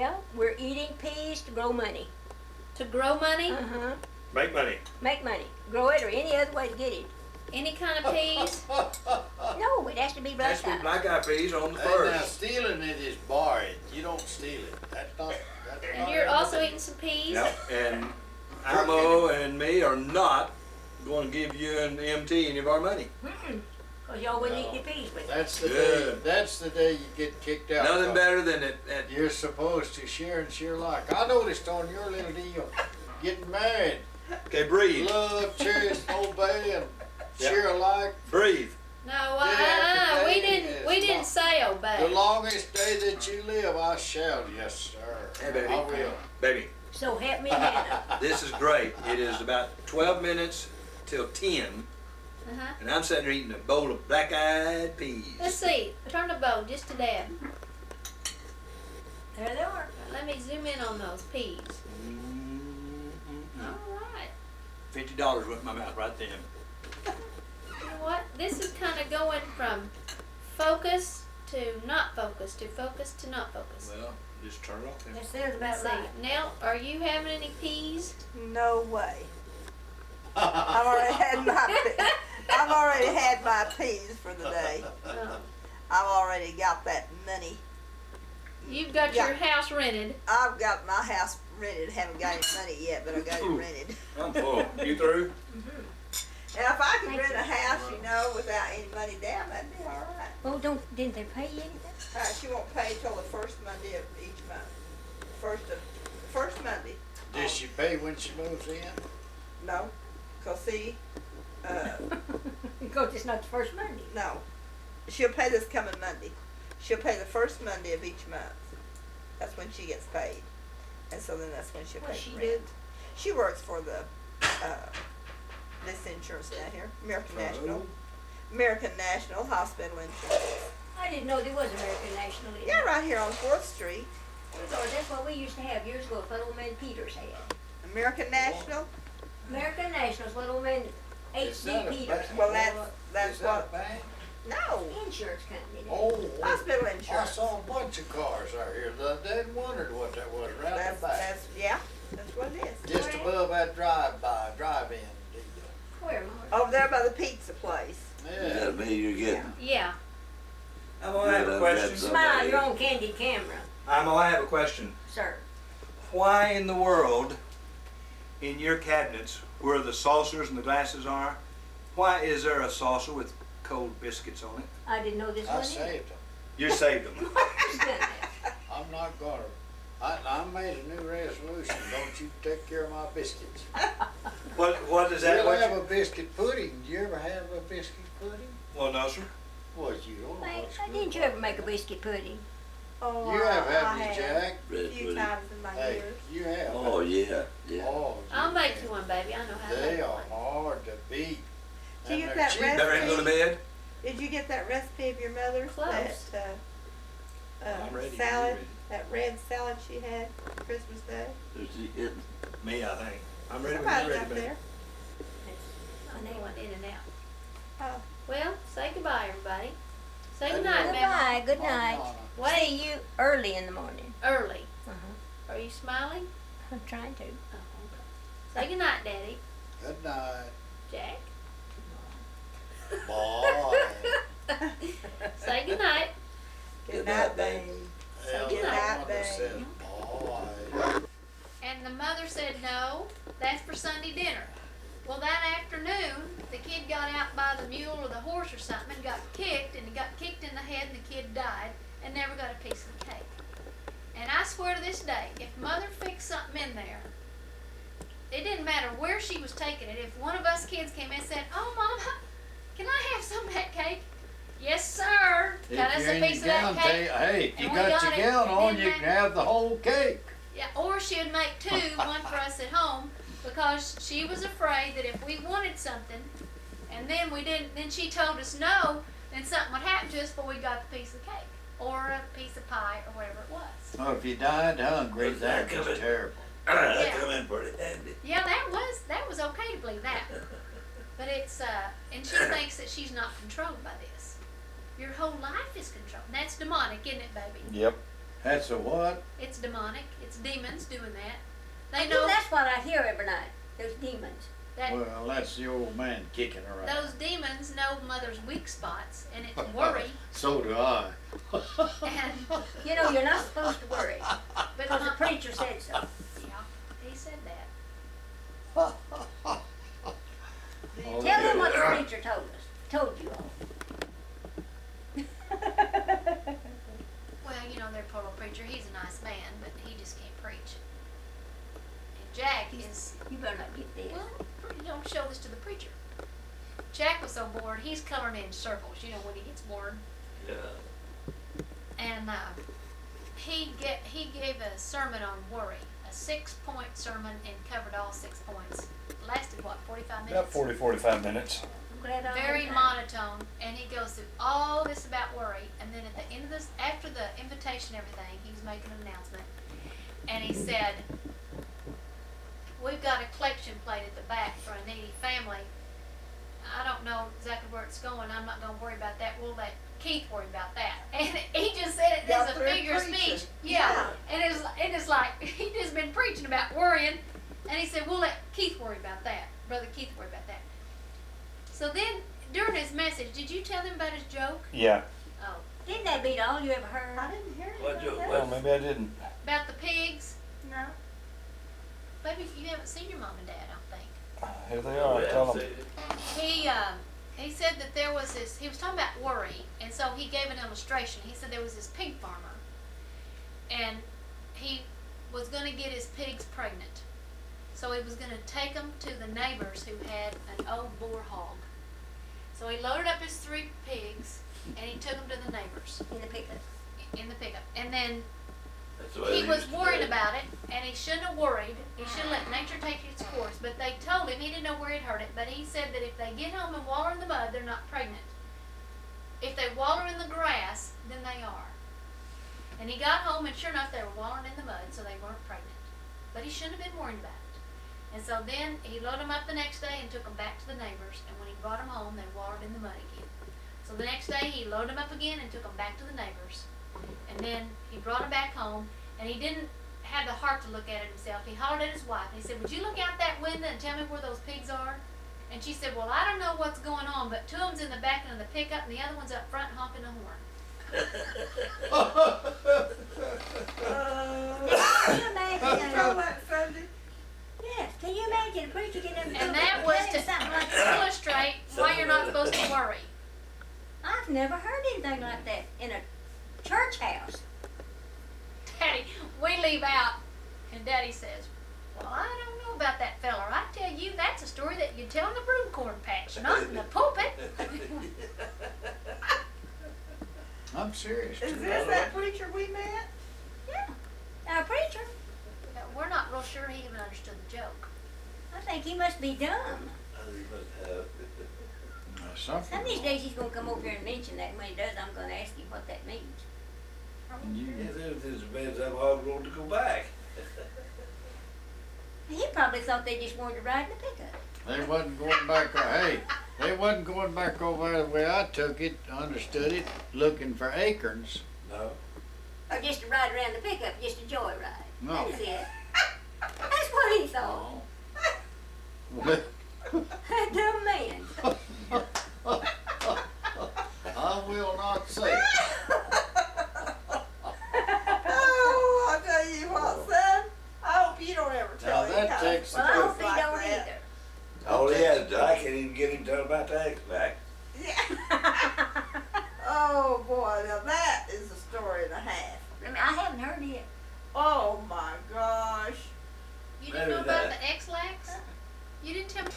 Well, we're eating peas to grow money. To grow money? Uh-huh. Make money. Make money. Grow it or any other way to get it. Any kind of peas? No, it has to be black Has to be eye. black eyed peas on the And now first. stealing it is borrowing. You don't steal it. That's not. And you're also eating some peas? Yep, and Imo and me are not going to give you an MT any of our money. Because y'all wouldn't eat your peas with it. That's the day. Good. That's the day you get kicked out. Nothing better than it. You're supposed to share and share like. I noticed on your little deal, getting married, Okay, breathe. love, cherish, obey, and Yep. share alike. Breathe. No, Yeah, we today didn't. is We didn't not- say The obey. longest day that you live, I shall. Yes, sir. Hey, baby. I will. Baby, So help me, Hannah. this is great. It is about 12 minutes till 10, Uh-huh. and I'm sitting here eating a bowl of black eyed peas. Let's see. Turn the bowl just to dab. There they are. Let me zoom in on those peas. Mm-mm-mm. All right. $50 went in my mouth right then. You know what? This is kind of going from focus to not focus to focus to not focus. Well, just turn it off then. That sounds about Let's see. right. Nell, are you having any peas? No way. I've already had my I've already had my peas for the day. No. I've already got that money. You've got your house rented. I've got my house rented. Haven't got any money yet, but I got it Ooh. rented. I'm full. You through? And if I could rent a house, you know, without any money down, that'd be all right. Oh, didn't they pay you anything? She won't pay till the first Monday of each month. First Monday. Does she pay when she moves in? No, 'cause see, Because it's not the first Monday. no, she'll pay this coming Monday. She'll pay the first Monday of each month. That's when she gets paid, and so then that's when she'll What's pay she the do? rent. She works for the this insurance down here, American National, American National Hospital Insurance. I didn't know there was American National. in Yeah, it. right here on 4th Street, Lord, that's what we used to have years ago. What old man Peters had. American National. American National's what old man Is that H.D. a Peters had. Well, that's Is that what. a bank? No, Insurance company. Oh, hospital I insurance. saw a bunch of cars out here the other day and wondered what that was right That's the back. that's what it is. Just above that drive-in deal. Where, Mark? Over there by the pizza place. Yeah. Does that mean you're getting? Yeah. I'm gonna have a question. Smile, you're on candid camera, I'm gonna have a question. sir. Why in the world, in your cabinets where the saucers and the glasses are, why is there a saucer with cold biscuits on it? I didn't know this I one either. saved them. You saved them. Who's done that? I'm not gonna. I made a new resolution. Don't you take care of my biscuits. What is that? We'll What have you- a biscuit pudding. Do you ever have a biscuit pudding? Well, no, sir. Well, you don't know Hey, what's didn't good. you ever make a biscuit pudding? Oh, You have, I haven't you, have Jack? a Red few pudding. times in my Hey, years. you have. Oh, yeah, yeah. Oh, I'll make you one, baby. I know how to They make are one. hard to beat. Do you And get they're that cheap. recipe? Better ain't go to bed. Did you get that recipe of your mother's? Close. That I'm ready. salad, You ready? that red salad she had Christmas Day. Is he getting? Me, I think. I'm ready when Somebody's you're ready, up baby. there. I know one in and out. Oh. Well, say goodbye, everybody. Say Good goodnight, Mama. Goodbye, good night. Mama. Wait, See you early in the morning. early. Uh-huh. Are you smiling? I'm trying to. Oh, okay. Say goodnight, Daddy. Good night. Jack. Boy. Say goodnight. Good Good night, night, babe. Hell, Good that night, one that babe. says boy. And the mother said, no, that's for Sunday dinner. Well, that afternoon, the kid got out by the mule or the horse or something and got kicked, and he got kicked in the head, and the kid died and never got a piece of the cake. And I swear to this day, if mother fixed something in there, it didn't matter where she was taking it. If one of us kids came in and said, oh, Mama, can I have some of that cake? Yes, sir. Got us If you're a in piece your of that gown, cake. hey, if you And we got got your it, gown and on, then you that- can have the whole cake. Yeah, or she would make two, one for us at home, because she was afraid that if we wanted something, and then we didn't, then she told us no, then something would happen to us before we got the piece of cake, or a piece of pie, or whatever it was. Oh, if you died hungry, What's that that was coming? terrible. That Yeah. come in pretty handy. Yeah, that was okay to believe that. But it's, and she thinks that she's not controlled by this. Your whole life is controlled. And that's demonic, isn't it, baby? Yep. That's a what? It's demonic. It's demons doing that. They Well, know that's what I hear every night, those demons. that Well, that's the old man kicking around. those demons know mother's weak spots, and it's worry. So do I. And You know, you're not supposed to worry, but because the not, preacher said so. yeah, he said that. Oh, Tell them what the yeah. preacher told you all. Well, you know, their poor little preacher. He's a nice man, but he just can't preach. And Jack is. You better not get this. Well, you don't show this to the preacher. Jack was so bored, he's coloring in circles, you know, when he gets bored. Yeah. And he gave a sermon on worry, a 6-point sermon, and covered all 6 points. Lasted, what, 45 minutes? About 45 minutes. I'm glad I Very heard that. monotone, and he goes through all this about worry, and then at the end of this, after the invitation and everything, he was making an announcement, and he said, we've got a collection plate at the back for a needy family. I don't know exactly where it's going. I'm not going to worry about that. We'll let Keith worry about that. And he just said it as Got a through figure of preaching. speech. Yeah. And it is like he just been preaching about worrying, and he said we'll let Keith worry about that. Brother Keith worry about that. So then during his message, did you tell him about his joke? Yeah. Oh, Didn't that beat all you ever heard? I didn't hear What anything you- about Well, that. maybe I didn't. about the pigs. No. Maybe you haven't seen your mom and dad. I don't think. Here they are. Tell them. He said that there was this, he was talking about worry, and so he gave an illustration. He said there was this pig farmer, and he was going to get his pigs pregnant. So he was going to take them to the neighbors who had an old boar hog. So he loaded up his 3 pigs, and he took them to the neighbors In the pickup. in the pickup. And then That's the way he they was used to worried do it. about it, and he shouldn't have worried. He should have let nature take its course. But they told him, he didn't know where he'd heard it, but he said that if they get home and waller in the mud, they're not pregnant. If they waller in the grass, then they are. And he got home, and sure enough, they were wallering in the mud, so they weren't pregnant. But he shouldn't have been worried about it. And so then he loaded them up the next day and took them back to the neighbors, and when he brought them home, they wallered in the mud again. So the next day, he loaded them up again and took them back to the neighbors. And then he brought them back home, and he didn't have the heart to look at it himself. He hollered at his wife, and he said, would you look out that window and tell me where those pigs are? And she said, well, I don't know what's going on, but 2 of them's in the back of the pickup, and the other one's up front honking the horn. Can you imagine? Throw that Sunday. Yes. Can you imagine a preacher getting up And that was to something like that? illustrate why you're not supposed to worry. I've never heard anything like that in a church house. Daddy, we leave out, and Daddy says, well, I don't know about that feller. I tell you, that's a story that you tell in the broom corn patch, not in the pulpit. I'm serious. Is this that preacher we met? Yeah. Our preacher. We're not real sure he even understood the joke. I think he must be dumb. Some of these days he's gonna come over here and mention that, and when he does, I'm gonna ask him what that means. Yeah, there's a man's up hog road to go back. He probably thought they just wanted to ride in the pickup. They wasn't going back, hey, they wasn't going back over there the way I took it, understood it, looking for acorns. No. Or just to ride around the pickup, just a joyride. No. That was it. That's what he thought. Well, Dumb man. I will not say. Oh, I tell you what, son. I hope you don't ever tell Now him that how- takes Well, I hope he like don't that. either. All he has, I can't even get him to tell about tax back. Yeah. Oh boy, now that is a story and a half. I mean, I haven't heard it.